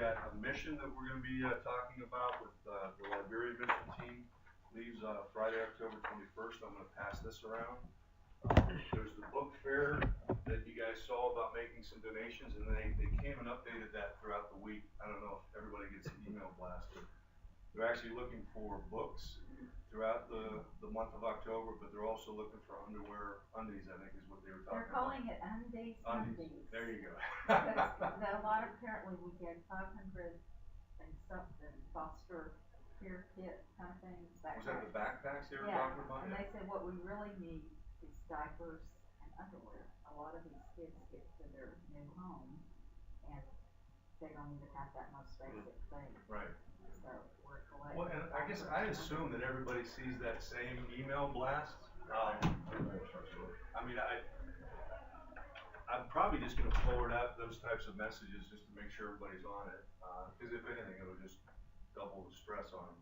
got a mission that we're going to be talking about with the Liberia mission team. Leaves Friday, October 21st. I'm going to pass this around. There's the book fair that you guys saw about making some donations, and they came and updated that throughout the week. I don't know if everybody gets an email blast, but they're actually looking for books throughout the month of October, but they're also looking for undies, I think is what they were talking about. They're calling it undies. There you go. A lot of, apparently we get 500 and something foster care kit kind of things. Was that the backpacks they were talking about? And they said what we really need is diapers and underwear. A lot of these kids get to their new home and they don't even have that most basic thing. Right. So we're collecting. Well, and I guess I assume that everybody sees that same email blast. I mean, I'm probably just going to forward out those types of messages just to make sure everybody's on it. Because if anything, it'll just double the stress on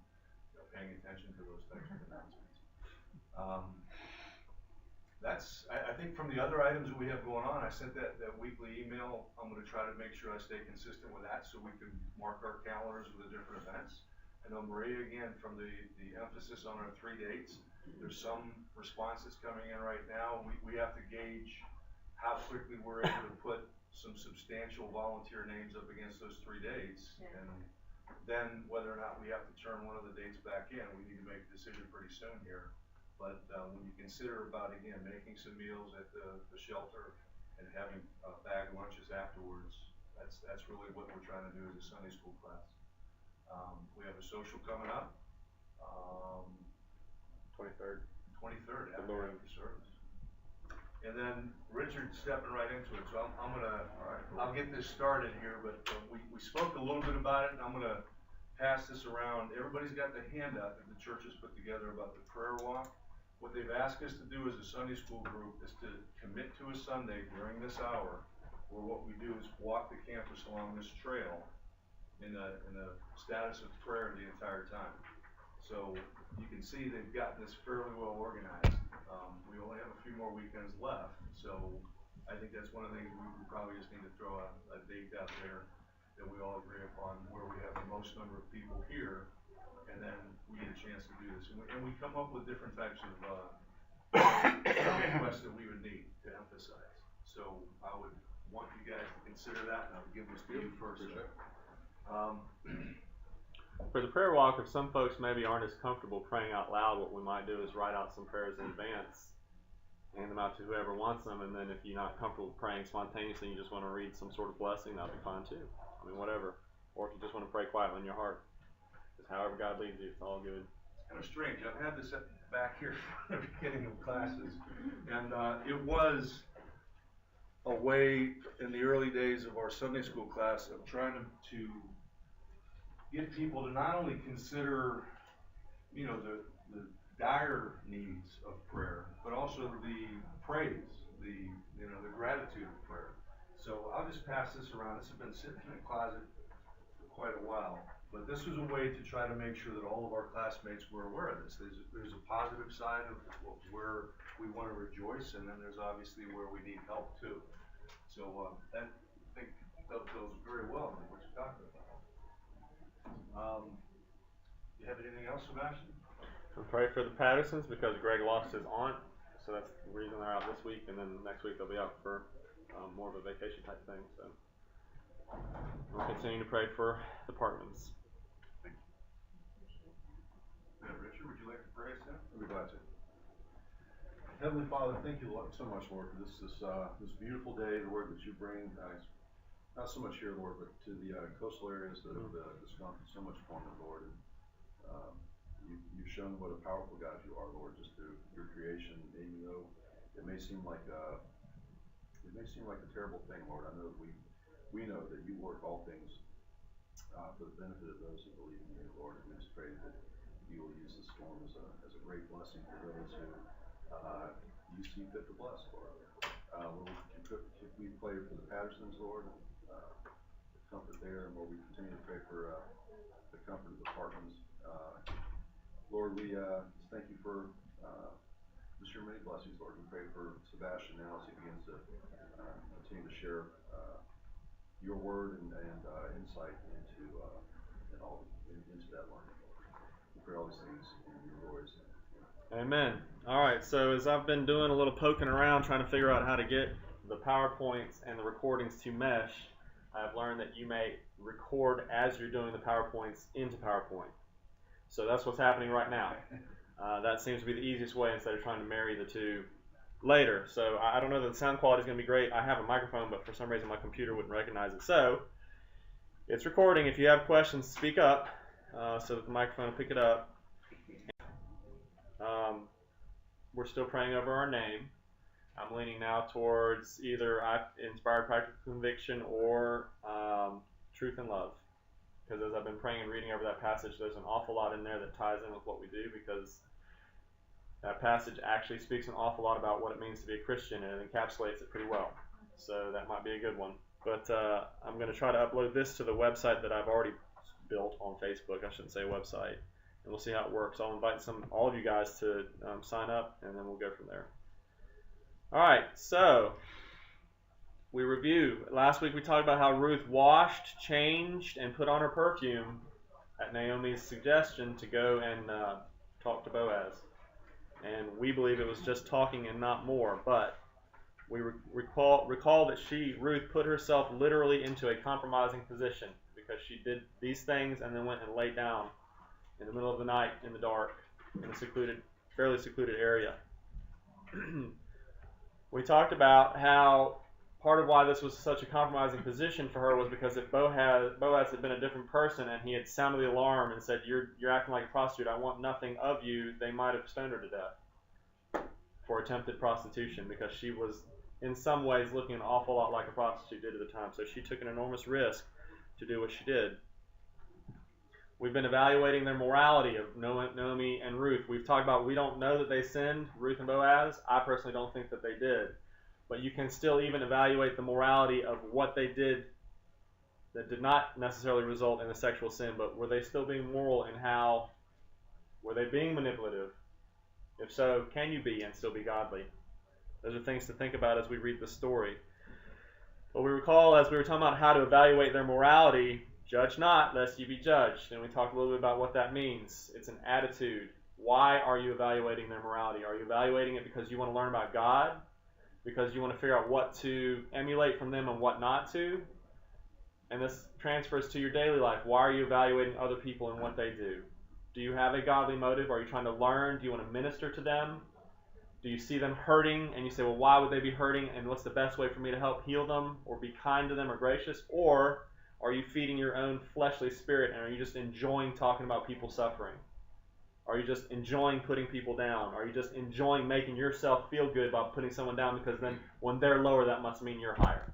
paying attention to those types of announcements. I think from the other items that we have going on, I sent that weekly email. I'm going to try to make sure I stay consistent with that so we can mark our calendars with the different events. I know Maria, again, from the emphasis on our 3 dates, there's some responses coming in right now. We have to gauge how quickly we're able to put some substantial volunteer names up against those 3 dates. Yeah. And then whether or not we have to turn one of the dates back in, we need to make a decision pretty soon here. But when you consider about, again, making some meals at the shelter and having bag lunches afterwards, that's really what we're trying to do as a Sunday school class. We have a social coming up. 23rd. 23rd, after the service. And then Richard's stepping right into it, so I'll get this started here, but we spoke a little bit about it, and I'm gonna pass this around. Everybody's got the handout that the church has put together about the prayer walk. What they've asked us to do as a Sunday school group is to commit to a Sunday during this hour, where what we do is walk the campus along this trail in a status of prayer the entire time. So you can see they've gotten this fairly well organized. We only have a few more weekends left, so I think that's one of the things we probably just need to throw a date out there that we all agree upon, where we have the most number of people here, and then we get a chance to do this. And we come up with different types of requests that we would need to emphasize. So I would want you guys to consider that, and I'll give this to you first. For the prayer walk, if some folks maybe aren't as comfortable praying out loud, what we might do is write out some prayers in advance, hand them out to whoever wants them, and then if you're not comfortable praying spontaneously, you just want to read some sort of blessing, that'll be fine too. I mean, whatever. Or if you just want to pray quietly in your heart. Just however God leads you, it's all good. It's kind of strange. I've had this back here from the beginning of classes, and it was a way in the early days of our Sunday school class of trying to get people to not only consider, the dire needs of prayer, but also the praise, the gratitude of prayer. So I'll just pass this around. This has been sitting in the closet for quite a while, but this was a way to try to make sure that all of our classmates were aware of this. There's a positive side of where we want to rejoice, and then there's obviously where we need help too. So that, I think, dovetails very well with what you're talking about. You have anything else, Sebastian? We pray for the Pattersons because Greg lost his aunt, so that's the reason they're out this week, and then next week they'll be out for more of a vacation type thing. So we'll continue to pray for the Parkmans. Thank you. Richard, would you like to pray us in? I'd be glad to. Heavenly Father, thank you so much, Lord, for this beautiful day, the word that you bring, not so much here, Lord, but to the coastal areas that have just gone through so much torment, Lord. And you've shown what a powerful God you are, Lord, just through your creation, even though it may seem like a terrible thing, Lord. I know that we know that you work all things for the benefit of those who believe in you, Lord. And we just pray that you will use this storm as a great blessing for those who you see fit to bless, Lord. Lord, we pray for the Pattersons, Lord, and the comfort there, and Lord, we continue to pray for the comfort of the Parkmans. Lord, we just thank you for just your many blessings, Lord. We pray for Sebastian now as he begins to continue to share your word and insight into into that learning. We pray all these things in your glory's name. Amen. All right, so as I've been doing a little poking around trying to figure out how to get the PowerPoints and the recordings to mesh, I've learned that you may record as you're doing the PowerPoints into PowerPoint. So that's what's happening right now. That seems to be the easiest way instead of trying to marry the two later. So I don't know that the sound quality is going to be great. I have a microphone, but for some reason my computer wouldn't recognize it. So it's recording. If you have questions, speak up so that the microphone will pick it up. We're still praying over our name. I'm leaning now towards either inspired practical conviction or truth and love. Because as I've been praying and reading over that passage, there's an awful lot in there that ties in with what we do, because that passage actually speaks an awful lot about what it means to be a Christian, and it encapsulates it pretty well. So that might be a good one. But I'm going to try to upload this to the website that I've already built on Facebook. I shouldn't say website. And we'll see how it works. I'll invite all of you guys to sign up, and then we'll go from there. All right, so we review. Last week we talked about how Ruth washed, changed, and put on her perfume at Naomi's suggestion to go and talk to Boaz. And we believe it was just talking and not more. But we recall that Ruth, put herself literally into a compromising position, because she did these things and then went and laid down in the middle of the night in the dark in a fairly secluded area. We talked about how part of why this was such a compromising position for her was because if Boaz had been a different person and he had sounded the alarm and said, you're acting like a prostitute, I want nothing of you, they might have stoned her to death for attempted prostitution, because she was in some ways looking an awful lot like a prostitute did at the time. So she took an enormous risk to do what she did. We've been evaluating their morality of Naomi and Ruth. We've talked about we don't know that they sinned, Ruth and Boaz. I personally don't think that they did. But you can still even evaluate the morality of what they did that did not necessarily result in a sexual sin, but were they still being moral in how, were they being manipulative? If so, can you be and still be godly? Those are things to think about as we read the story. But we recall, as we were talking about how to evaluate their morality, judge not, lest you be judged. And we talked a little bit about what that means. It's an attitude. Why are you evaluating their morality? Are you evaluating it because you want to learn about God? Because you want to figure out what to emulate from them and what not to? And this transfers to your daily life. Why are you evaluating other people and what they do? Do you have a godly motive? Are you trying to learn? Do you want to minister to them? Do you see them hurting and you say, well, why would they be hurting, and what's the best way for me to help heal them or be kind to them or gracious? Or are you feeding your own fleshly spirit, and are you just enjoying talking about people suffering? Are you just enjoying putting people down? Are you just enjoying making yourself feel good by putting someone down, because then when they're lower, that must mean you're higher?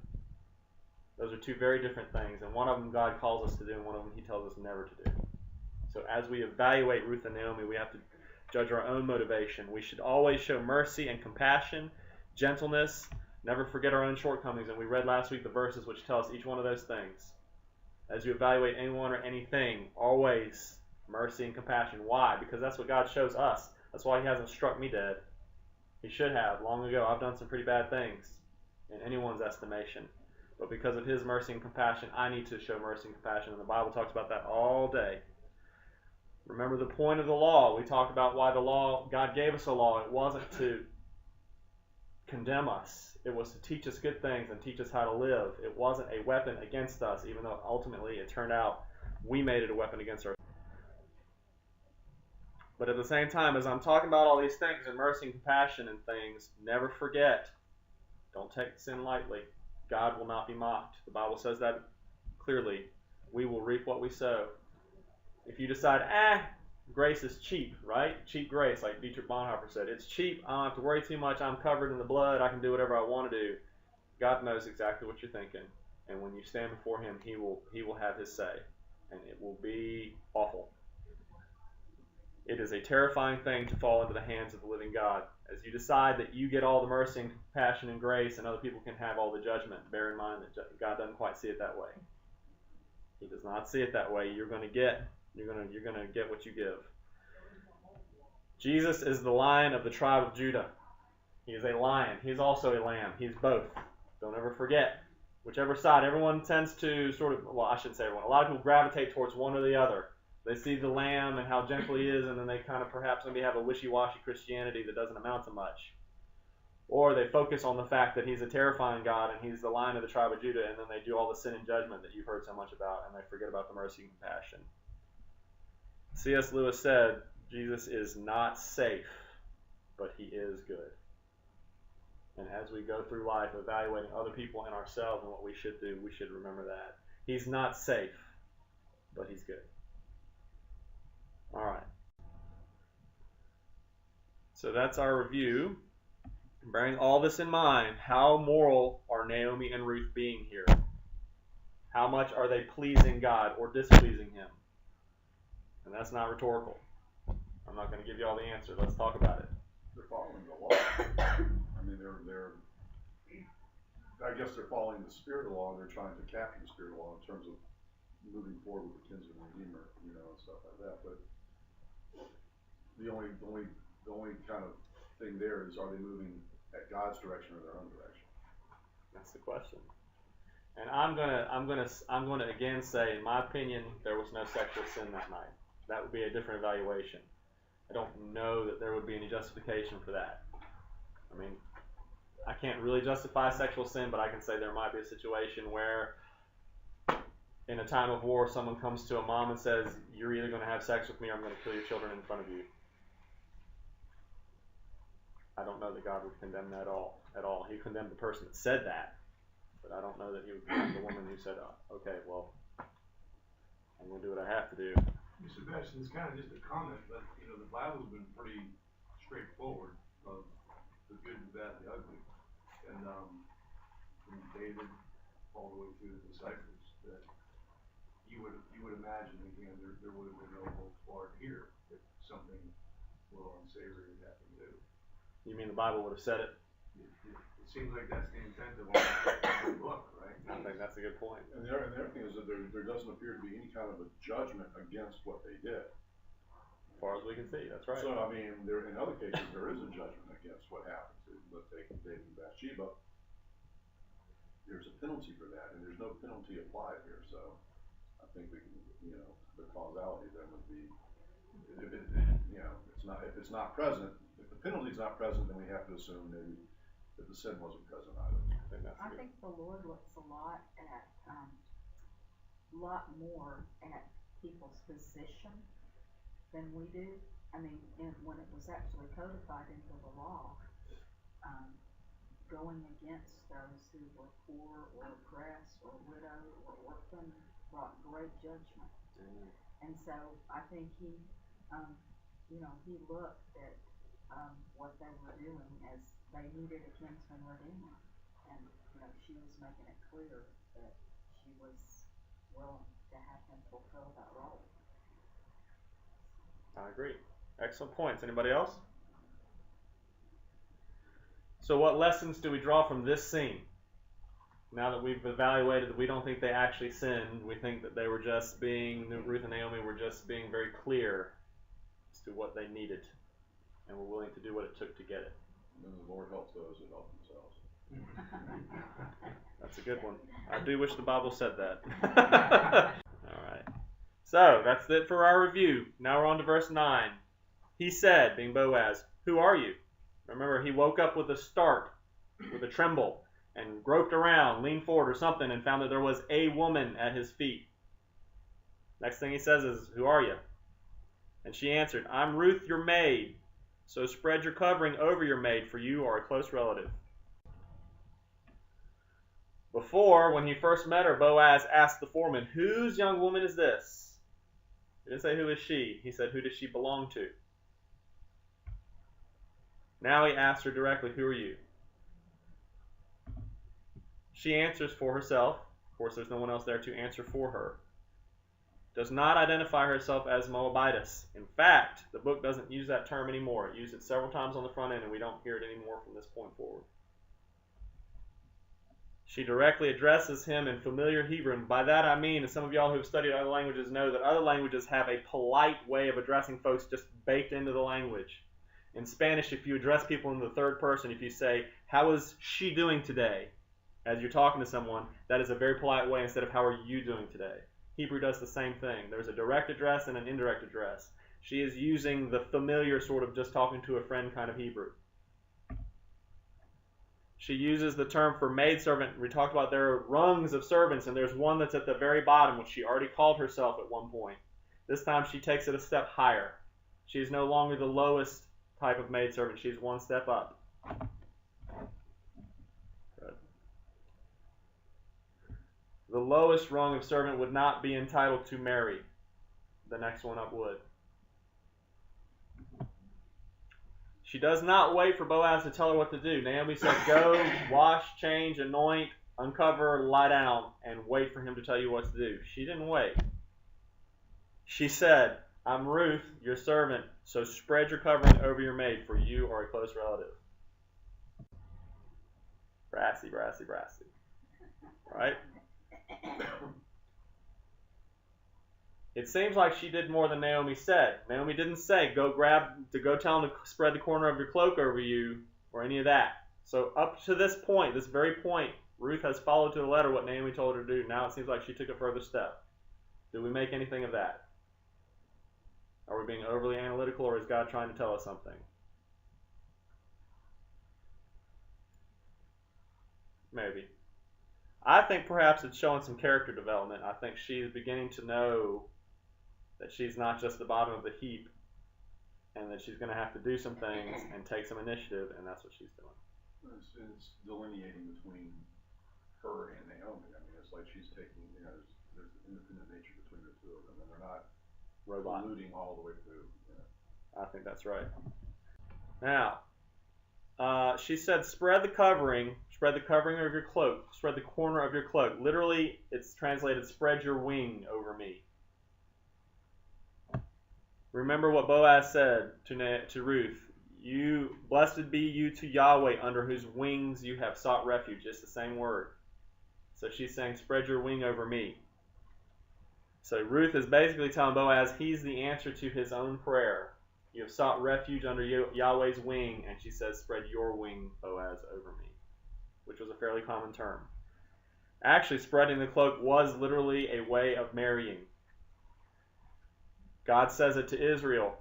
Those are two very different things, and one of them God calls us to do, and one of them He tells us never to do. So as we evaluate Ruth and Naomi, we have to judge our own motivation. We should always show mercy and compassion, gentleness, never forget our own shortcomings. And we read last week the verses which tell us each one of those things. As you evaluate anyone or anything, always mercy and compassion. Why? Because that's what God shows us. That's why He hasn't struck me dead. He should have long ago. I've done some pretty bad things in anyone's estimation. But because of His mercy and compassion, I need to show mercy and compassion. And the Bible talks about that all day. Remember the point of the law. We talked about why the law, God gave us a law. It wasn't to condemn us. It was to teach us good things and teach us how to live. It wasn't a weapon against us, even though ultimately it turned out we made it a weapon against ourselves. But at the same time, as I'm talking about all these things and mercy and compassion and things, never forget, don't take sin lightly. God will not be mocked. The Bible says that clearly. We will reap what we sow. If you decide, grace is cheap, right? Cheap grace, like Dietrich Bonhoeffer said. It's cheap. I don't have to worry too much. I'm covered in the blood. I can do whatever I want to do. God knows exactly what you're thinking. And when you stand before Him, He will have His say. And it will be awful. It is a terrifying thing to fall into the hands of the living God. As you decide that you get all the mercy and compassion and grace and other people can have all the judgment, bear in mind that God doesn't quite see it that way. He does not see it that way. You're going to get what you give. Jesus is the Lion of the tribe of Judah. He is a lion. He's also a lamb. He's both. Don't ever forget. Whichever side, everyone tends to sort of, well, I shouldn't say everyone, a lot of people gravitate towards one or the other. They see the lamb and how gentle he is, and then they kind of perhaps maybe have a wishy-washy Christianity that doesn't amount to much. Or they focus on the fact that he's a terrifying God and he's the Lion of the tribe of Judah, and then they do all the sin and judgment that you've heard so much about, and they forget about the mercy and compassion. C.S. Lewis said, Jesus is not safe, but he is good. And as we go through life evaluating other people and ourselves and what we should do, we should remember that. He's not safe, but he's good. All right. So that's our review. Bearing all this in mind, how moral are Naomi and Ruth being here? How much are they pleasing God or displeasing him? And that's not rhetorical. I'm not going to give you all the answers. Let's talk about it. They're following the law. I mean, I guess they're following the Spirit of the law, and they're trying to capture the Spirit of the law in terms of moving forward with the kinsman redeemer, and stuff like that. But the only kind of thing there is, are they moving at God's direction or their own direction? That's the question. And I'm gonna again say, in my opinion, there was no sexual sin that night. That would be a different evaluation. I don't know that there would be any justification for that. I mean, I can't really justify sexual sin, but I can say there might be a situation where in a time of war, someone comes to a mom and says, you're either going to have sex with me or I'm going to kill your children in front of you. I don't know that God would condemn that at all. He condemned the person that said that, but I don't know that he would condemn the woman who said, okay, well, I'm going to do what I have to do. Sebastian, it's kind of just a comment, but the Bible's been pretty straightforward of the good, the bad, the ugly, and from David all the way through the disciples, that you would imagine again there would have been no holds barred here if something a little unsavory had happened to. You mean the Bible would have said it? It seems like that's the intent of the book, right? I think that's a good point. And the other thing is that there doesn't appear to be any kind of a judgment against what they did. As far as we can see, that's right. So, I mean, in other cases, there is a judgment against what happened to, let's take David and Bathsheba. There's a penalty for that, and there's no penalty applied here. So, I think we can, the causality then would be, if it's not present, if the penalty is not present, then we have to assume maybe that the sin wasn't present either. I think the Lord looks a lot more at people's position than we do. I mean, when it was actually codified into the law, going against those who were poor or oppressed or widowed or orphan brought great judgment. And so I think he looked at what they were doing as they needed a kinsman redeemer, and she was making it clear that she was willing to have him fulfill that role. I agree. Excellent points. Anybody else? So what lessons do we draw from this scene? Now that we've evaluated that we don't think they actually sinned, we think that they were just Ruth and Naomi were just being very clear as to what they needed, and were willing to do what it took to get it. And the Lord helps those who help themselves. That's a good one. I do wish the Bible said that. All right. So, that's it for our review. Now we're on to verse 9. He said, being Boaz, "Who are you?" Remember, he woke up with a start, with a tremble, and groped around, leaned forward or something, and found that there was a woman at his feet. Next thing he says is, "Who are you?" And she answered, "I'm Ruth, your maid. So spread your covering over your maid, for you are a close relative." Before, when he first met her, Boaz asked the foreman, "Whose young woman is this?" He didn't say, "Who is she?" He said, "Who does she belong to?" Now he asked her directly, "Who are you?" She answers for herself. Of course, there's no one else there to answer for her. Does not identify herself as Moabitess. In fact, the book doesn't use that term anymore. It used it several times on the front end, and we don't hear it anymore from this point forward. She directly addresses him in familiar Hebrew. And by that I mean, as some of y'all who have studied other languages know, that other languages have a polite way of addressing folks just baked into the language. In Spanish, if you address people in the third person, if you say, "How is she doing today?" as you're talking to someone, that is a very polite way instead of how are you doing today. Hebrew does the same thing. There's a direct address and an indirect address. She is using the familiar sort of just talking to a friend kind of Hebrew. She uses the term for maidservant. We talked about there are rungs of servants, and there's one that's at the very bottom, which she already called herself at one point. This time she takes it a step higher. She is no longer the lowest type of maidservant. She's one step up. Good. The lowest rung of servant would not be entitled to marry. The next one up would. She does not wait for Boaz to tell her what to do. Naomi said, go, wash, change, anoint, uncover, lie down, and wait for him to tell you what to do. She didn't wait. She said, I'm Ruth, your servant, so spread your covering over your maid, for you are a close relative. Brassy, brassy, brassy. Right? It seems like she did more than Naomi said. Naomi didn't say, go tell him to spread the corner of your cloak over you, or any of that. So up to this point, this very point, Ruth has followed to the letter what Naomi told her to do. Now it seems like she took a further step. Do we make anything of that? Are we being overly analytical, or is God trying to tell us something? Maybe. I think perhaps it's showing some character development. I think she's beginning to know that she's not just the bottom of the heap, and that she's going to have to do some things and take some initiative, and that's what she's doing. It's delineating between her and Naomi. I mean, it's like she's taking, there's independent nature between the two of them, and they're not colluding all the way through. I think that's right. Now, she said, spread the covering of your cloak, spread the corner of your cloak. Literally, it's translated, spread your wing over me. Remember what Boaz said to Ruth. Blessed be you to Yahweh, under whose wings you have sought refuge. It's the same word. So she's saying, spread your wing over me. So Ruth is basically telling Boaz he's the answer to his own prayer. You have sought refuge under Yahweh's wing, and she says, spread your wing, Boaz, over me, which was a fairly common term. Actually, spreading the cloak was literally a way of marrying. God says it to Israel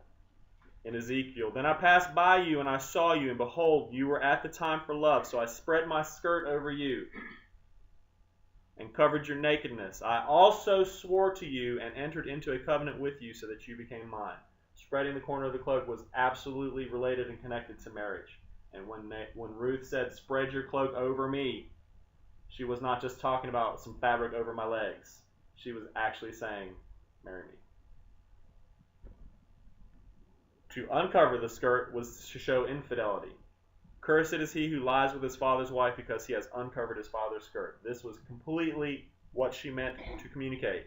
in Ezekiel. Then I passed by you, and I saw you, and behold, you were at the time for love. So I spread my skirt over you and covered your nakedness. I also swore to you and entered into a covenant with you so that you became mine. Spreading the corner of the cloak was absolutely related and connected to marriage. And when Ruth said, spread your cloak over me, she was not just talking about some fabric over my legs. She was actually saying, marry me. To uncover the skirt was to show infidelity. Cursed is he who lies with his father's wife because he has uncovered his father's skirt. This was completely what she meant to communicate.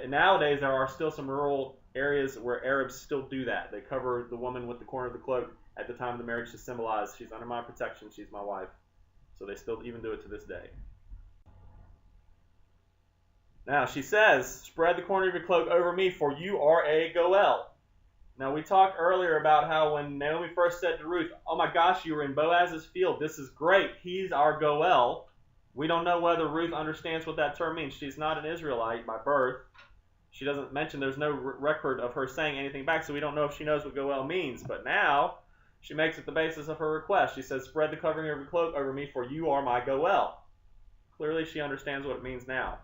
Nowadays, there are still some rural areas where Arabs still do that. They cover the woman with the corner of the cloak at the time of the marriage to symbolize she's under my protection, she's my wife. So they still even do it to this day. Now, she says, spread the corner of your cloak over me, for you are a Goel. Now, we talked earlier about how when Naomi first said to Ruth, oh my gosh, you were in Boaz's field. This is great. He's our Goel. We don't know whether Ruth understands what that term means. She's not an Israelite by birth. She doesn't mention, there's no record of her saying anything back, so we don't know if she knows what Goel means. But now, she makes it the basis of her request. She says, spread the covering of your cloak over me, for you are my Goel. Clearly, she understands what it means now.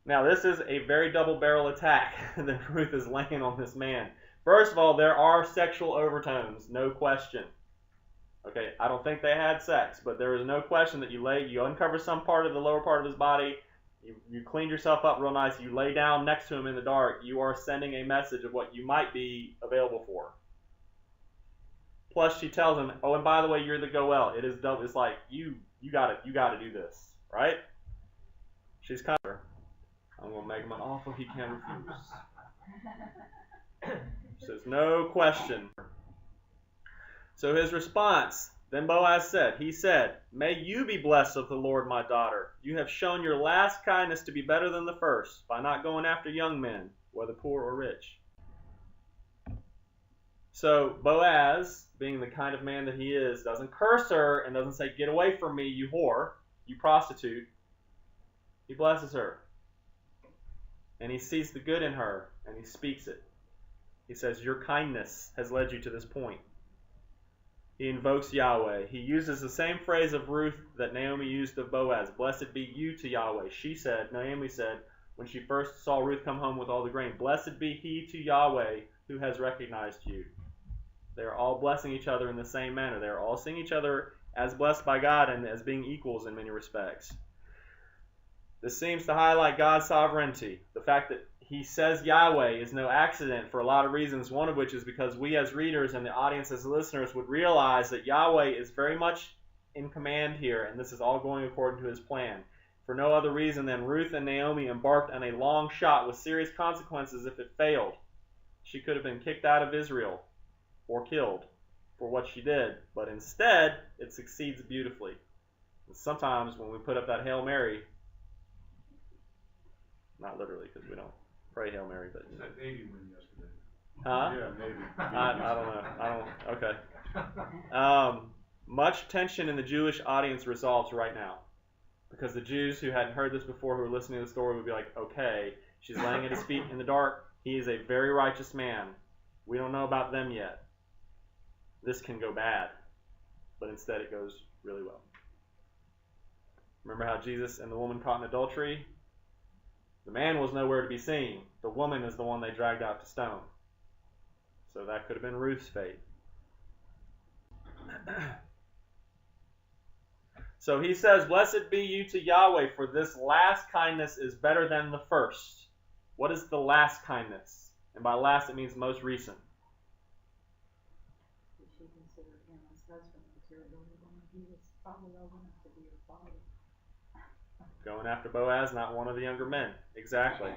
Now, this is a very double-barrel attack that Ruth is laying on this man. First of all, there are sexual overtones, no question. Okay, I don't think they had sex, but there is no question that you uncover some part of the lower part of his body, you clean yourself up real nice, you lay down next to him in the dark, you are sending a message of what you might be available for. Plus, she tells him, oh, and by the way, you're the Goel. It is double. It's like, you got to do this, right? She's kind of... I'm going to make him an offer he can't refuse. She says, no question. So his response, then Boaz said, he said, may you be blessed of the Lord, my daughter. You have shown your last kindness to be better than the first, by not going after young men, whether poor or rich. So Boaz, being the kind of man that he is, doesn't curse her and doesn't say, "Get away from me, you whore, you prostitute." He blesses her. And he sees the good in her, and he speaks it. He says, "Your kindness has led you to this point." He invokes Yahweh. He uses the same phrase of Ruth that Naomi used of Boaz. "Blessed be you to Yahweh." Naomi said, when she first saw Ruth come home with all the grain, "Blessed be he to Yahweh who has recognized you." They are all blessing each other in the same manner. They are all seeing each other as blessed by God and as being equals in many respects. This seems to highlight God's sovereignty. The fact that he says Yahweh is no accident for a lot of reasons, one of which is because we as readers and the audience as listeners would realize that Yahweh is very much in command here, and this is all going according to his plan. For no other reason than Ruth and Naomi embarked on a long shot with serious consequences if it failed. She could have been kicked out of Israel or killed for what she did, but instead it succeeds beautifully. And sometimes when we put up that Hail Mary, not literally because we don't pray Hail Mary, but It's that Navy win yesterday. huh? Yeah, maybe. I don't know. Okay. Much tension in the Jewish audience resolves right now, because the Jews who hadn't heard this before, who were listening to the story, would be like, "Okay, she's laying at his feet in the dark. He is a very righteous man. We don't know about them yet. This can go bad." But instead it goes really well. Remember how Jesus and the woman caught in adultery? The man was nowhere to be seen. The woman is the one they dragged out to stone. So that could have been Ruth's fate. So he says, "Blessed be you to Yahweh, for this last kindness is better than the first." What is the last kindness? And by last it means most recent. Did she consider him as husband material when he was probably old enough to be her father? Going after Boaz, not one of the younger men. Exactly.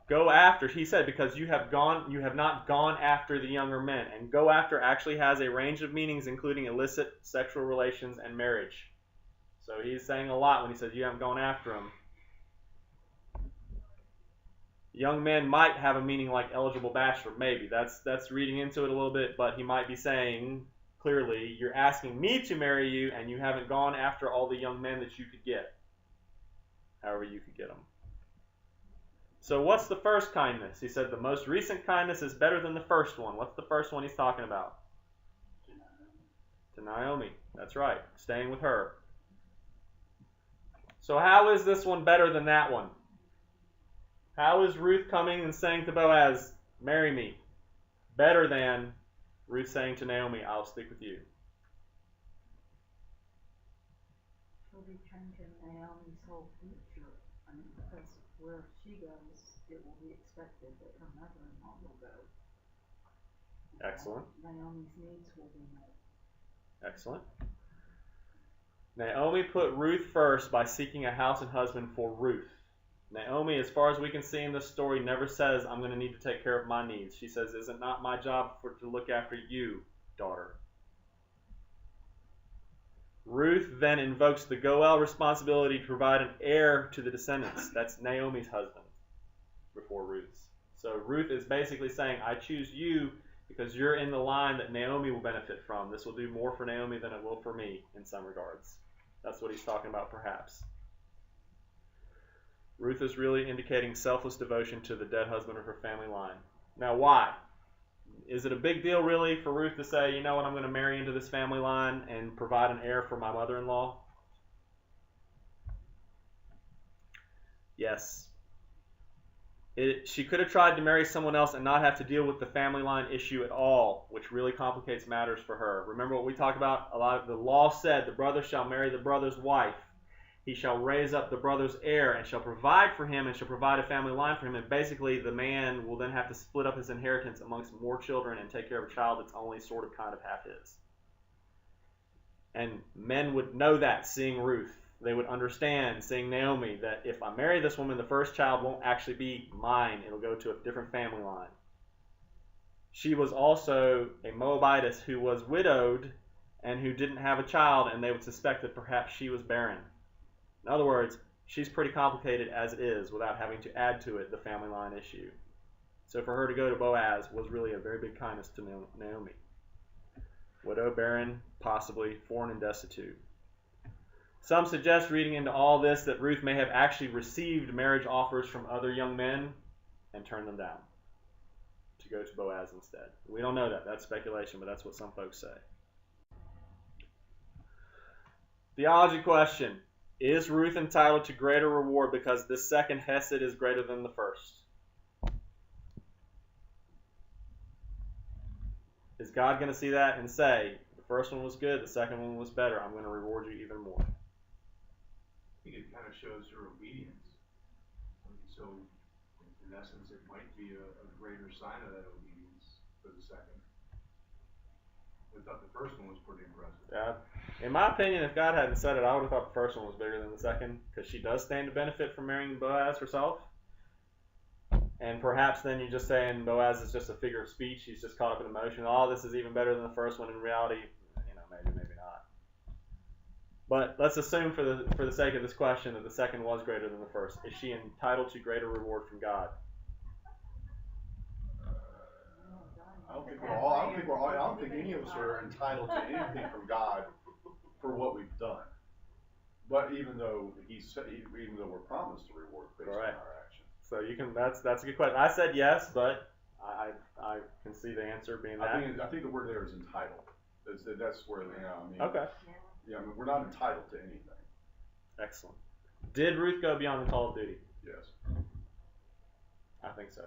Go after, he said, because you have not gone after the younger men. And go after actually has a range of meanings, including illicit sexual relations and marriage. So he's saying a lot when he says you haven't gone after them. Young men might have a meaning like eligible bachelor, maybe. That's reading into it a little bit, but he might be saying clearly, you're asking me to marry you, and you haven't gone after all the young men that you could get. However you could get them. So what's the first kindness? He said the most recent kindness is better than the first one. What's the first one he's talking about? To Naomi. That's right. Staying with her. So how is this one better than that one? How is Ruth coming and saying to Boaz, "Marry me," better than Ruth saying to Naomi, "I'll stick with you"? She'll be changing Naomi's whole future. I mean, because where she goes, it will be expected that her mother-in-law will go. Excellent. Naomi's needs will be met. Excellent. Naomi put Ruth first by seeking a house and husband for Ruth. Naomi, as far as we can see in this story, never says, "I'm going to need to take care of my needs." She says, "Is it not my job to look after you, daughter?" Ruth then invokes the Goel responsibility to provide an heir to the descendants. That's Naomi's husband before Ruth's. So Ruth is basically saying, "I choose you because you're in the line that Naomi will benefit from. This will do more for Naomi than it will for me in some regards." That's what he's talking about, perhaps. Ruth is really indicating selfless devotion to the dead husband of her family line. Now, why? Is it a big deal, really, for Ruth to say, "You know what, I'm going to marry into this family line and provide an heir for my mother-in-law"? Yes. She could have tried to marry someone else and not have to deal with the family line issue at all, which really complicates matters for her. Remember what we talked about? A lot of the law said the brother shall marry the brother's wife. He shall raise up the brother's heir and shall provide for him and shall provide a family line for him. And basically the man will then have to split up his inheritance amongst more children and take care of a child that's only sort of kind of half his. And men would know that seeing Ruth. They would understand seeing Naomi that if I marry this woman, the first child won't actually be mine. It'll go to a different family line. She was also a Moabitess who was widowed and who didn't have a child, and they would suspect that perhaps she was barren. In other words, she's pretty complicated as it is without having to add to it the family line issue. So for her to go to Boaz was really a very big kindness to Naomi. Widow, barren, possibly foreign and destitute. Some suggest, reading into all this, that Ruth may have actually received marriage offers from other young men and turned them down to go to Boaz instead. We don't know that. That's speculation, but that's what some folks say. Theology question. Is Ruth entitled to greater reward because this second hesed is greater than the first? Is God going to see that and say, the first one was good, the second one was better, I'm going to reward you even more? I think it kind of shows her obedience. I mean, so, in essence, it might be a greater sign of that obedience for the second. I thought the first one was pretty impressive. Yeah. In my opinion, if God hadn't said it, I would have thought the first one was bigger than the second, because she does stand to benefit from marrying Boaz herself. And perhaps then you're just saying Boaz is just a figure of speech. He's just caught up in emotion. Oh, this is even better than the first one. In reality, maybe not. But let's assume for the sake of this question that the second was greater than the first. Is she entitled to greater reward from God? I don't think any of us are entitled to anything from God for what we've done. But even though we're promised a reward based on our actions. So you can. That's a good question. I said yes, but I can see the answer being that. I think the word there is entitled. That's where Okay. Yeah, I mean, we're not entitled to anything. Excellent. Did Ruth go beyond the call of duty? Yes. I think so.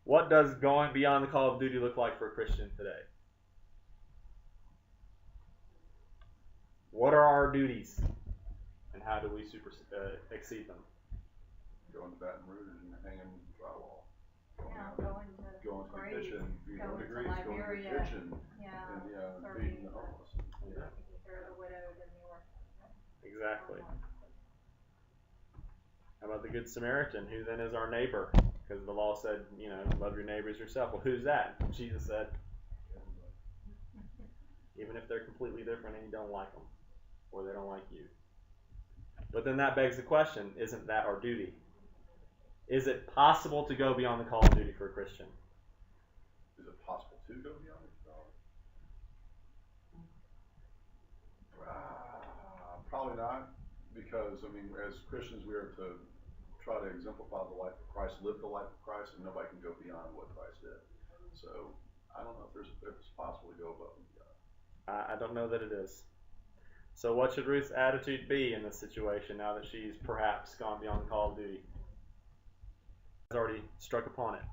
What does going beyond the call of duty look like for a Christian today? What are our duties, and how do we exceed them? Going to Baton Rouge and hanging drywall. Going to the kitchen, going to going to the Liberia, kitchen, yeah, and feeding the homeless. Yeah. taking care of the widows and the orphans. Exactly. How about the Good Samaritan, who then is our neighbor? Because the law said, love your neighbor as yourself. Well, who's that? Jesus said, even if they're completely different and you don't like them, or they don't like you. But then that begs the question, isn't that our duty? Is it possible to go beyond the call of duty for a Christian? Is it possible to go beyond the call? Probably not, because, as Christians we are to try to exemplify the life of Christ, live the life of Christ, and nobody can go beyond what Christ did. So, I don't know if it's possible to go above and beyond. I don't know that it is. So what should Ruth's attitude be in this situation now that she's perhaps gone beyond the call of duty? Has already struck upon it.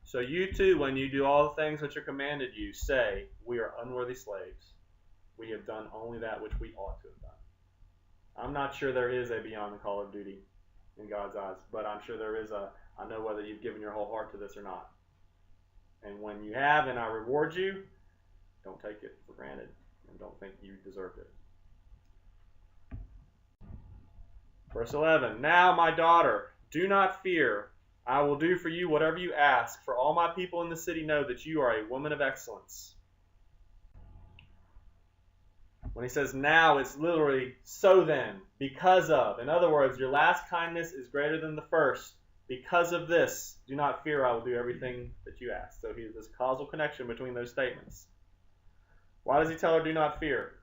So you too, when you do all the things which are commanded you, say, we are unworthy slaves. We have done only that which we ought to have done. I'm not sure there is a beyond the call of duty in God's eyes, but I'm sure there is I know whether you've given your whole heart to this or not. And when you have, and I reward you, don't take it for granted and don't think you deserved it. Verse 11, now my daughter, do not fear. I will do for you whatever you ask, for all my people in the city know that you are a woman of excellence. When he says now, it's literally so then, because of. In other words, your last kindness is greater than the first. Because of this, do not fear, I will do everything that you ask. So here's this causal connection between those statements. Why does he tell her, do not fear?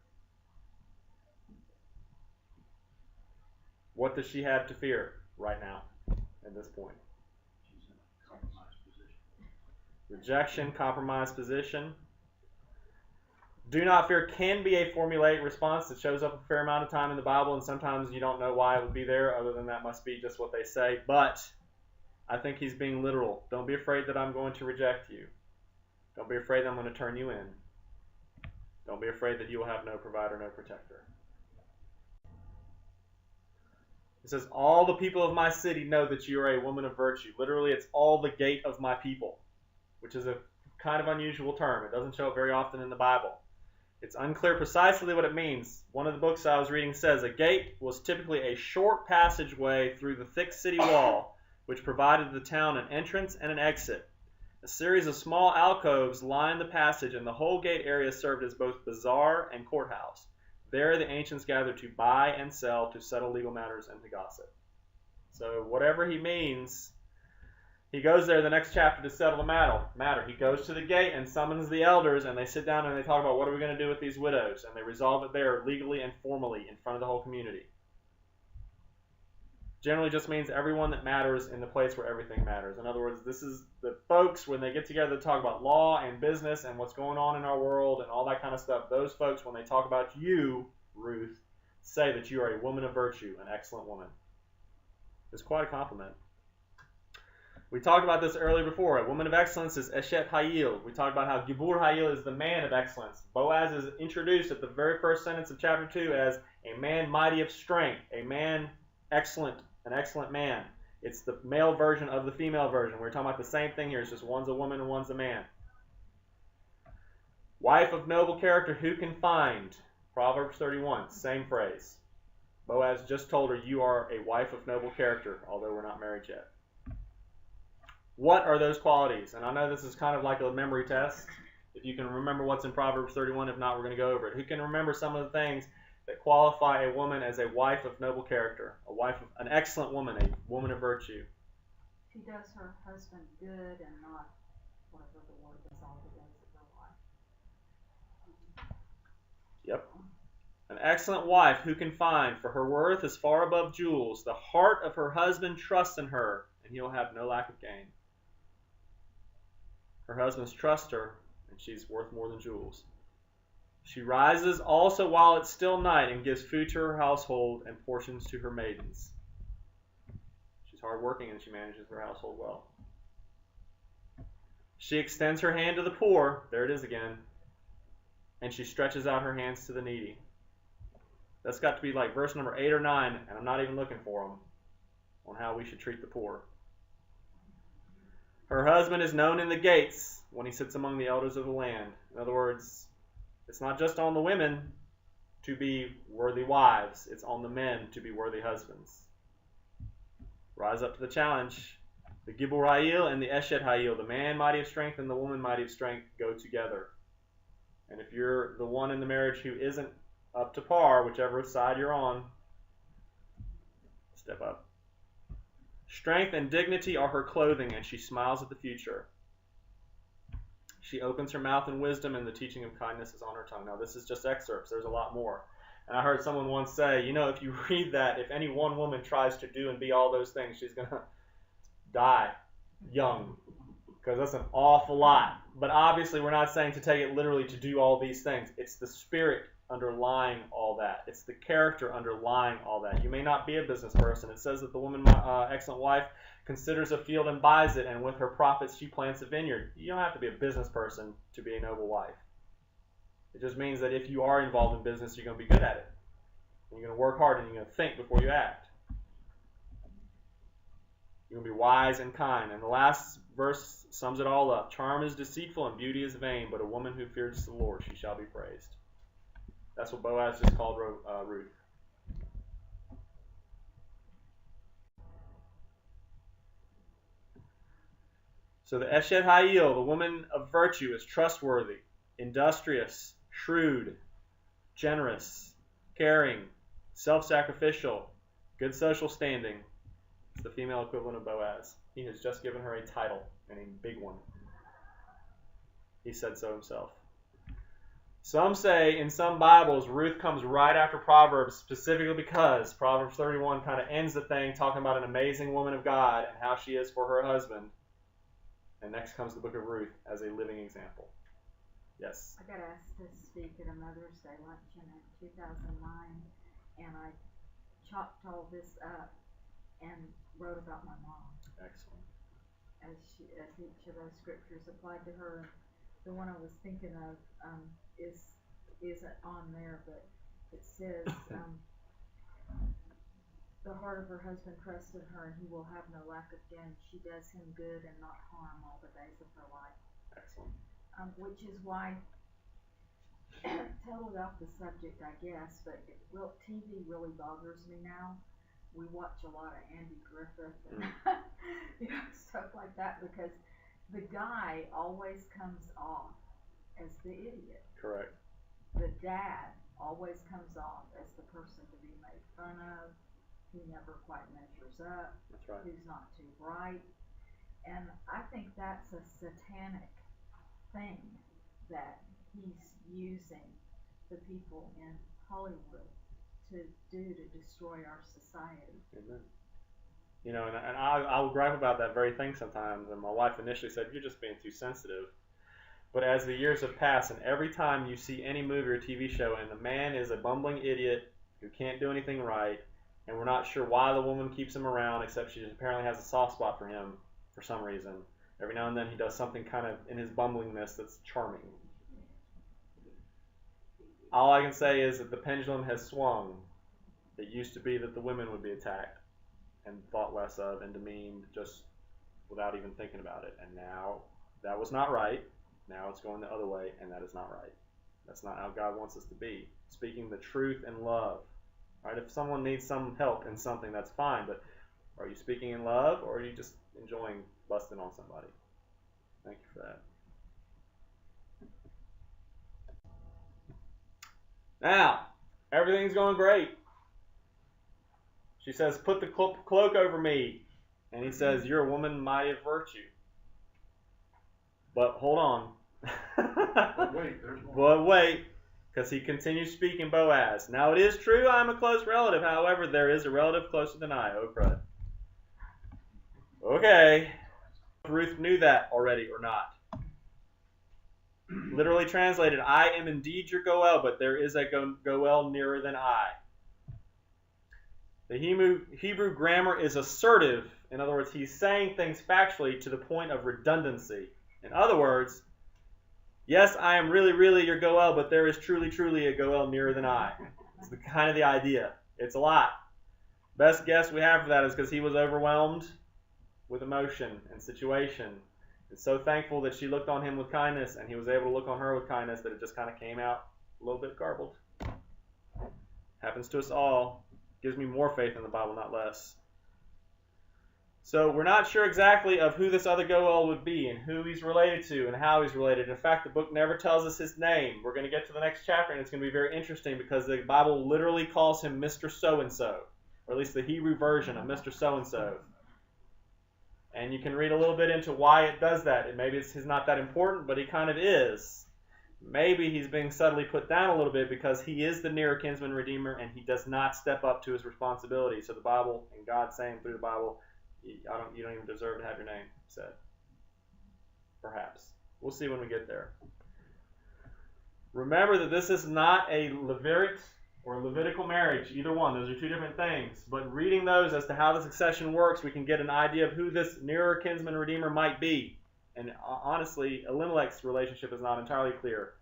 What does she have to fear right now, at this point? She's in a compromised position. Rejection, compromised position. Do not fear can be a formulaic response that shows up a fair amount of time in the Bible, and sometimes you don't know why it would be there, other than that must be just what they say. But I think he's being literal. Don't be afraid that I'm going to reject you. Don't be afraid that I'm going to turn you in. Don't be afraid that you will have no provider, no protector. It says, all the people of my city know that you are a woman of virtue. Literally, it's all the gate of my people, which is a kind of unusual term. It doesn't show up very often in the Bible. It's unclear precisely what it means. One of the books I was reading says a gate was typically a short passageway through the thick city wall, which provided the town an entrance and an exit. A series of small alcoves lined the passage, and the whole gate area served as both bazaar and courthouse. There the ancients gathered to buy and sell, to settle legal matters, and to gossip. So whatever he means, He goes there the next chapter to settle the matter. He goes to the gate and summons the elders, and they sit down and they talk about what are we going to do with these widows, and they resolve it there legally and formally in front of the whole community. Generally just means everyone that matters in the place where everything matters. In other words, this is the folks, when they get together to talk about law and business and what's going on in our world and all that kind of stuff, those folks, when they talk about you, Ruth, say that you are a woman of virtue, an excellent woman. It's quite a compliment. We talked about this earlier before. A woman of excellence is Eshet Hayil. We talked about how Gibur Hayil is the man of excellence. Boaz is introduced at the very first sentence of chapter 2 as a man mighty of strength, a man excellent, an excellent man. It's the male version of the female version. We're talking about the same thing here. It's just one's a woman and one's a man. Wife of noble character, who can find? Proverbs 31, same phrase. Boaz just told her, you are a wife of noble character, although we're not married yet. What are those qualities? And I know this is kind of like a memory test. If you can remember what's in Proverbs 31, if not, we're going to go over it. Who can remember some of the things that qualify a woman as a wife of noble character, an excellent woman, a woman of virtue? She does her husband good and not whatever the word is all the days of her life. Yep. An excellent wife who can find, for her worth is far above jewels. The heart of her husband trusts in her, and he'll have no lack of gain. Her husbands trust her, and she's worth more than jewels. She rises also while it's still night and gives food to her household and portions to her maidens. She's hardworking and she manages her household well. She extends her hand to the poor. There it is again. And she stretches out her hands to the needy. That's got to be like verse number 8 or 9, and I'm not even looking for them, on how we should treat the poor. Her husband is known in the gates when he sits among the elders of the land. In other words, it's not just on the women to be worthy wives. It's on the men to be worthy husbands. Rise up to the challenge. The Gibur Hayil and the Eshet Hayil, the man mighty of strength and the woman mighty of strength, go together. And if you're the one in the marriage who isn't up to par, whichever side you're on, step up. Strength and dignity are her clothing, and she smiles at the future. She opens her mouth in wisdom, and the teaching of kindness is on her tongue. Now, this is just excerpts. There's a lot more. And I heard someone once say, if you read that, if any one woman tries to do and be all those things, she's going to die young, because that's an awful lot. But obviously, we're not saying to take it literally to do all these things. It's the spirit underlying all that. It's the character underlying all that. You may not be a business person. It says that the woman, excellent wife, considers a field and buys it, and with her profits she plants a vineyard. You don't have to be a business person to be a noble wife. It just means that if you are involved in business, you're going to be good at it. You're going to work hard and you're going to think before you act. You're going to be wise and kind. And the last verse sums it all up. Charm is deceitful and beauty is vain, but a woman who fears the Lord, she shall be praised. That's what Boaz just called Ruth. So the Eshet Hayil, the woman of virtue, is trustworthy, industrious, shrewd, generous, caring, self-sacrificial, good social standing. It's the female equivalent of Boaz. He has just given her a title, and a big one. He said so himself. Some say in some Bibles Ruth comes right after Proverbs, specifically because Proverbs 31 kind of ends the thing talking about an amazing woman of God and how she is for her husband. And next comes the book of Ruth as a living example. Yes? I got asked to speak at a Mother's Day luncheon in 2009, and I chopped all this up and wrote about my mom. Excellent. As each of those scriptures applied to her. The one I was thinking of isn't on there, but it says, the heart of her husband trusts in her, and he will have no lack of gain. She does him good and not harm all the days of her life. Excellent. Which is why, totally off the subject, I guess, but TV really bothers me now. We watch a lot of Andy Griffith and stuff like that, because the guy always comes off as the idiot. Correct. The dad always comes off as the person to be made fun of, who never quite measures up, That's right. who's not too bright. And I think that's a satanic thing that he's using the people in Hollywood to do to destroy our society. Amen. You know, and I'll gripe about that very thing sometimes. And my wife initially said, "You're just being too sensitive." But as the years have passed, and every time you see any movie or TV show, and the man is a bumbling idiot who can't do anything right, and we're not sure why the woman keeps him around, except she apparently has a soft spot for him for some reason. Every now and then he does something kind of in his bumblingness that's charming. All I can say is that the pendulum has swung. It used to be that the women would be attacked and thought less of and demeaned just without even thinking about it. And now that was not right. Now it's going the other way, and that is not right. That's not how God wants us to be. Speaking the truth in love. Right? If someone needs some help in something, that's fine, but are you speaking in love, or are you just enjoying busting on somebody? Thank you for that. Now, everything's going great. She says, "Put the cloak over me." And he says, "You're a woman mighty of virtue." But hold on. But wait, there's more. But wait, because he continues speaking Boaz. "Now it is true I'm a close relative. However, there is a relative closer than I." Oh, crud. Okay. Ruth knew that already or not. Literally translated, "I am indeed your Goel, but there is a Goel nearer than I." The Hebrew grammar is assertive. In other words, he's saying things factually to the point of redundancy. In other words, yes, I am really, really your Goel, but there is truly, truly a Goel nearer than I. It's kind of the idea. It's a lot. Best guess we have for that is because he was overwhelmed with emotion and situation. And so thankful that she looked on him with kindness, and he was able to look on her with kindness, that it just kind of came out a little bit garbled. Happens to us all. Gives me more faith in the Bible, not less. So we're not sure exactly of who this other Goel would be and who he's related to and how he's related. In fact, the book never tells us his name. We're going to get to the next chapter, and it's going to be very interesting because the Bible literally calls him Mr. So-and-so, or at least the Hebrew version of Mr. So-and-so. And you can read a little bit into why it does that. Maybe he's not that important, but he kind of is. Maybe he's being subtly put down a little bit because he is the nearer kinsman redeemer, and he does not step up to his responsibility. So the Bible, and God saying through the Bible, you don't even deserve to have your name said. Perhaps. We'll see when we get there. Remember that this is not a Levirate or Levitical marriage, either one. Those are two different things. But reading those as to how the succession works, we can get an idea of who this nearer kinsman redeemer might be. And honestly, Elimelech's relationship is not entirely clear.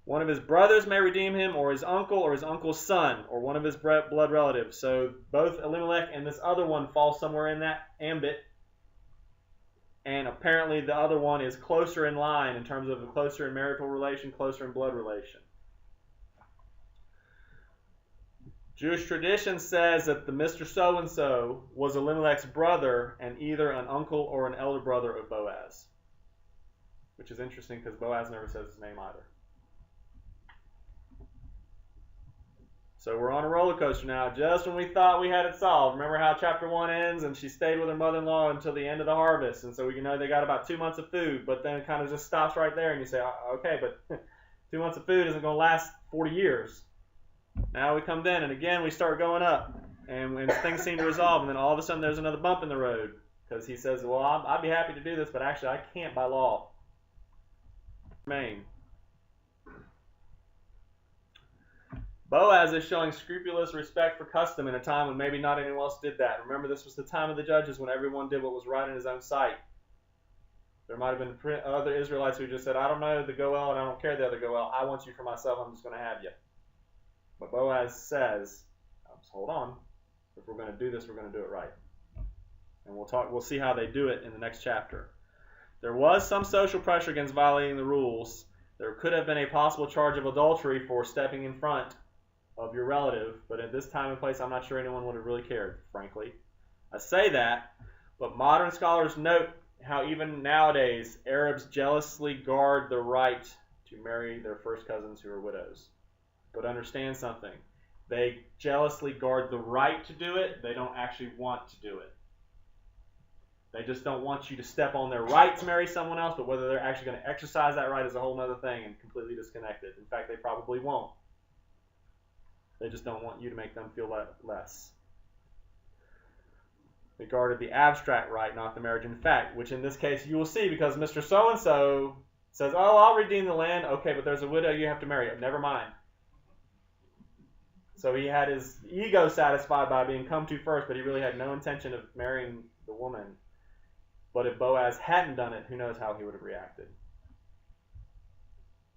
One of his brothers may redeem him, or his uncle's son, or one of his blood relatives. So both Elimelech and this other one fall somewhere in that ambit. And apparently the other one is closer in line in terms of a closer in marital relation, closer in blood relation. Jewish tradition says that the Mr. So-and-so was Elimelech's brother and either an uncle or an elder brother of Boaz. Which is interesting because Boaz never says his name either. So we're on a roller coaster now, just when we thought we had it solved. Remember how chapter 1 ends and she stayed with her mother-in-law until the end of the harvest. And so we know they got about 2 months of food, but then it kind of just stops right there and you say, okay, but 2 months of food isn't going to last 40 years. Now we come then, and again we start going up, and things seem to resolve, and then all of a sudden there's another bump in the road, because he says, well, I'd be happy to do this, but actually I can't by law. Maine. Boaz is showing scrupulous respect for custom in a time when maybe not anyone else did that. Remember, this was the time of the judges when everyone did what was right in his own sight. There might have been other Israelites who just said, I don't know the Goel, and I don't care the other Goel. I want you for myself. I'm just going to have you. But Boaz says, hold on, if we're going to do this, we're going to do it right. And we'll see how they do it in the next chapter. There was some social pressure against violating the rules. There could have been a possible charge of adultery for stepping in front of your relative, but at this time and place, I'm not sure anyone would have really cared, frankly. I say that, but modern scholars note how even nowadays, Arabs jealously guard the right to marry their first cousins who are widows. But understand something. They jealously guard the right to do it. They don't actually want to do it. They just don't want you to step on their right to marry someone else, but whether they're actually going to exercise that right is a whole other thing and completely disconnected. In fact, they probably won't. They just don't want you to make them feel less. Regarded the abstract right, not the marriage in fact, which in this case you will see because Mr. So-and-so says, oh, I'll redeem the land. Okay, but there's a widow you have to marry. Never mind. So he had his ego satisfied by being come to first, but he really had no intention of marrying the woman. But if Boaz hadn't done it, who knows how he would have reacted.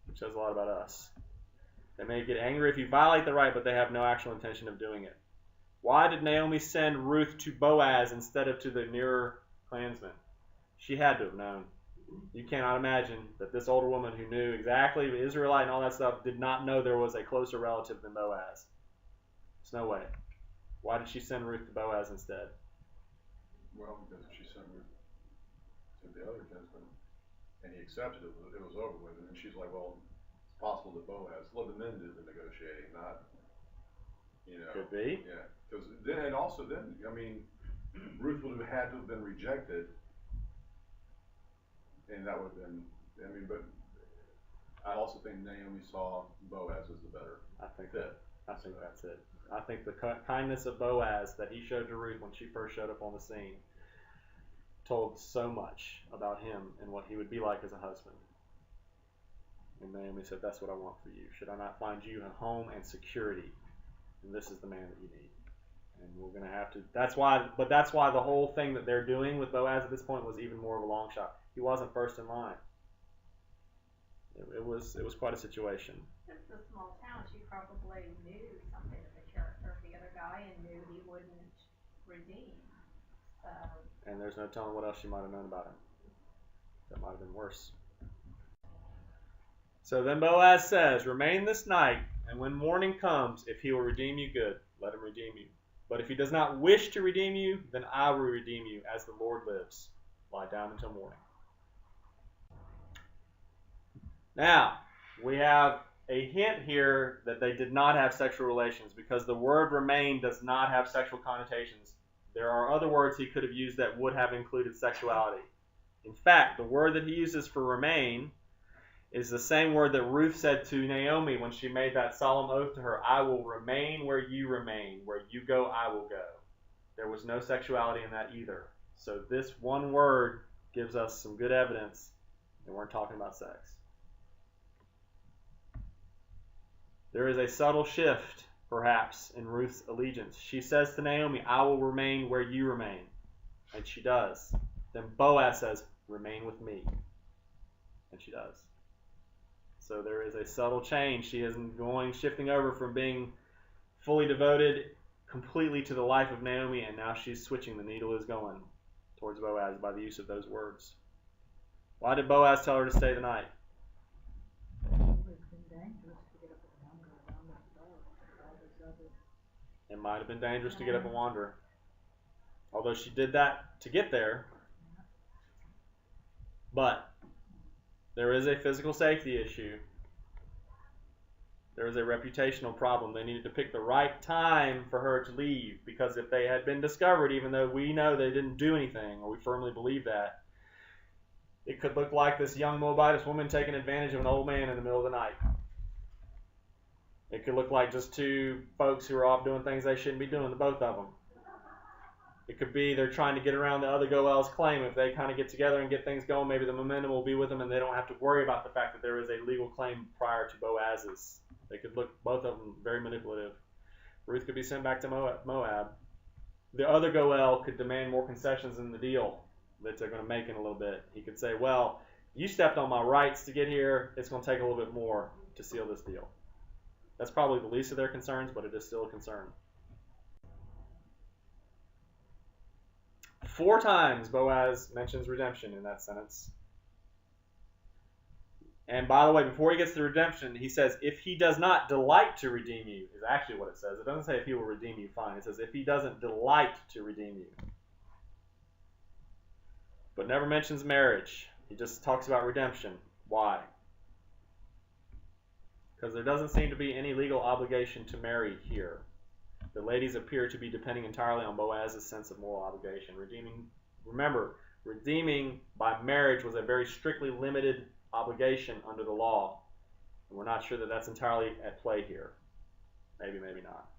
Which says a lot about us. They may get angry if you violate the right, but they have no actual intention of doing it. Why did Naomi send Ruth to Boaz instead of to the nearer clansman? She had to have known. You cannot imagine that this older woman who knew exactly the Israelite and all that stuff did not know there was a closer relative than Boaz. There's no way. Why did she send Ruth to Boaz instead? Well, because if she sent Ruth to the other kinsman and he accepted it, it was over with. And then she's like, well, it's possible that Boaz, let the men do the negotiating, not, you know. Could be. Yeah. Because then, and also then, I mean, Ruth would have had to have been rejected. And that would have been, I mean, but I also think Naomi saw Boaz as the better fit. That's it. I think the kindness of Boaz that he showed to Ruth when she first showed up on the scene told so much about him and what he would be like as a husband. And Naomi said, that's what I want for you. Should I not find you a home and security? And this is the man that you need. And we're going to have to, that's why the whole thing that they're doing with Boaz at this point was even more of a long shot. He wasn't first in line. It was quite a situation. It's a small town. She probably knew something of the character of the other guy and knew he wouldn't redeem. So. And there's no telling what else she might have known about him. That might have been worse. So then Boaz says, remain this night, and when morning comes, if he will redeem you, good, let him redeem you. But if he does not wish to redeem you, then I will redeem you, as the Lord lives. Lie down until morning. Now, we have a hint here that they did not have sexual relations, because the word remain does not have sexual connotations. There are other words he could have used that would have included sexuality. In fact, the word that he uses for remain is the same word that Ruth said to Naomi when she made that solemn oath to her, I will remain where you remain. Where you go, I will go. There was no sexuality in that either. So this one word gives us some good evidence that we're talking about sex. There is a subtle shift, perhaps, in Ruth's allegiance. She says to Naomi, I will remain where you remain. And she does. Then Boaz says, remain with me. And she does. So there is a subtle change. She is shifting over from being fully devoted completely to the life of Naomi, and now she's switching. The needle is going towards Boaz by the use of those words. Why did Boaz tell her to stay the night? It might have been dangerous to get up and wander. Although she did that to get there. But there is a physical safety issue. There is a reputational problem. They needed to pick the right time for her to leave, because if they had been discovered, even though we know they didn't do anything, or we firmly believe that, it could look like this young Moabitess woman taking advantage of an old man in the middle of the night. It could look like just two folks who are off doing things they shouldn't be doing, the both of them. It could be they're trying to get around the other Goel's claim. If they kind of get together and get things going, maybe the momentum will be with them and they don't have to worry about the fact that there is a legal claim prior to Boaz's. They could look, both of them, very manipulative. Ruth could be sent back to Moab. The other Goel could demand more concessions in the deal that they're going to make in a little bit. He could say, well, you stepped on my rights to get here. It's going to take a little bit more to seal this deal. That's probably the least of their concerns, but it is still a concern. 4 times Boaz mentions redemption in that sentence. And by the way, before he gets to redemption, he says, if he does not delight to redeem you, is actually what it says. It doesn't say if he will redeem you, fine. It says if he doesn't delight to redeem you. But never mentions marriage. He just talks about redemption. Why? Because there doesn't seem to be any legal obligation to marry here. The ladies appear to be depending entirely on Boaz's sense of moral obligation. Remember, Redeeming by marriage was a very strictly limited obligation under the law. And we're not sure that that's entirely at play here. Maybe, maybe not.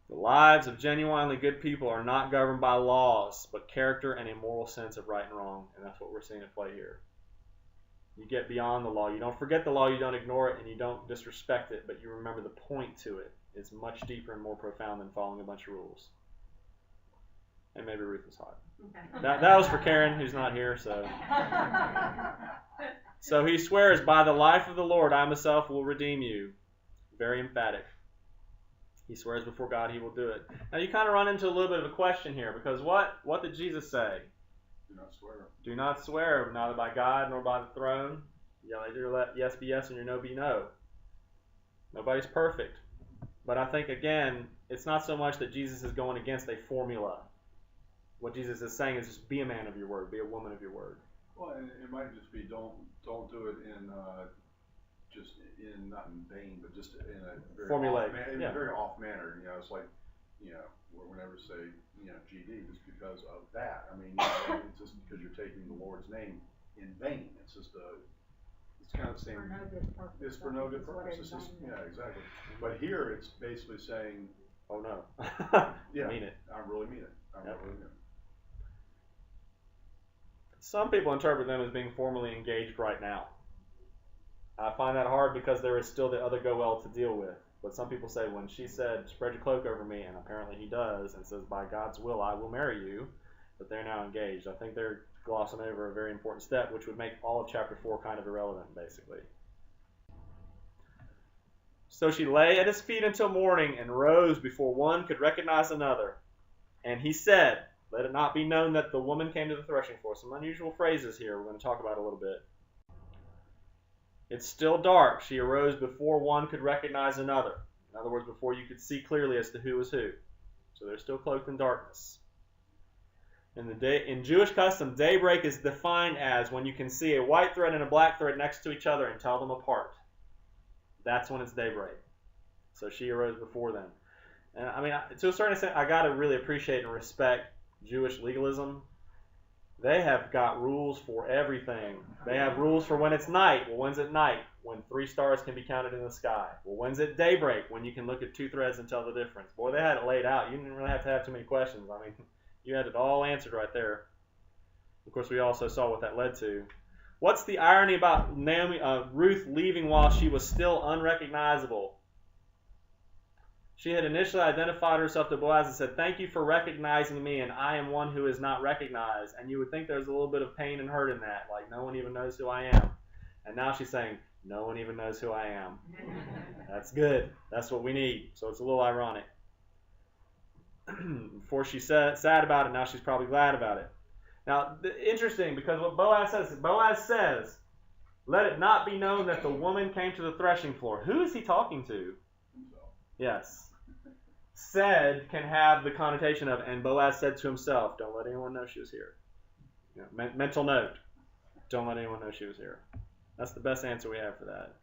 The lives of genuinely good people are not governed by laws, but character and a moral sense of right and wrong. And that's what we're seeing at play here. You get beyond the law. You don't forget the law, you don't ignore it, and you don't disrespect it, but you remember the point to it. It's much deeper and more profound than following a bunch of rules. And maybe Ruth was hot. That was for Karen, who's not here, so. So he swears, by the life of the Lord, I myself will redeem you. Very emphatic. He swears before God he will do it. Now you kind of run into a little bit of a question here, because what did Jesus say? Do not swear. Do not swear, neither by God nor by the throne. Yeah, let your yes be yes and your no be no. Nobody's perfect. But I think, again, it's not so much that Jesus is going against a formula. What Jesus is saying is just be a man of your word, be a woman of your word. Well, and it might just be don't do it in not in vain, but just in a very formulaic, a very off manner. You know, it's like, you know, we'll never say, you know, GD just because of that. I mean, you know, it's just because you're taking the Lord's name in vain. It's just it's kind of the same. For no good purpose. It's for no good purpose. It's just, yeah, exactly. But here it's basically saying, oh no, yeah, mean it. I really mean it. I Yep. really mean it. Some people interpret them as being formally engaged right now. I find that hard because there is still the other go-well to deal with. But some people say when she said, spread your cloak over me, and apparently he does, and says, by God's will, I will marry you, that they're now engaged. I think they're glossing over a very important step, which would make all of chapter 4 kind of irrelevant, basically. So she lay at his feet until morning and rose before one could recognize another. And he said, let it not be known that the woman came to the threshing floor. Some unusual phrases here we're going to talk about a little bit. It's still dark. She arose before one could recognize another. In other words, before you could see clearly as to who was who. So they're still cloaked in darkness. In Jewish custom, daybreak is defined as when you can see a white thread and a black thread next to each other and tell them apart. That's when it's daybreak. So she arose before them. And I mean, to a certain extent, I got to really appreciate and respect Jewish legalism. They have got rules for everything. They have rules for when it's night. Well, when's it night? When 3 stars can be counted in the sky. Well, when's it daybreak? When you can look at 2 threads and tell the difference. Boy, they had it laid out. You didn't really have to have too many questions. I mean, you had it all answered right there. Of course, we also saw what that led to. What's the irony about Ruth leaving while she was still unrecognizable? She had initially identified herself to Boaz and said, thank you for recognizing me, and I am one who is not recognized. And you would think there's a little bit of pain and hurt in that, like no one even knows who I am. And now she's saying, no one even knows who I am. That's good. That's what we need. So it's a little ironic. Before she said sad about it, now she's probably glad about it. Now, interesting, because what Boaz says, let it not be known that the woman came to the threshing floor. Who is he talking to? Yes. Said can have the connotation of, and Boaz said to himself, don't let anyone know she was here. You know, mental note, don't let anyone know she was here. That's the best answer we have for that.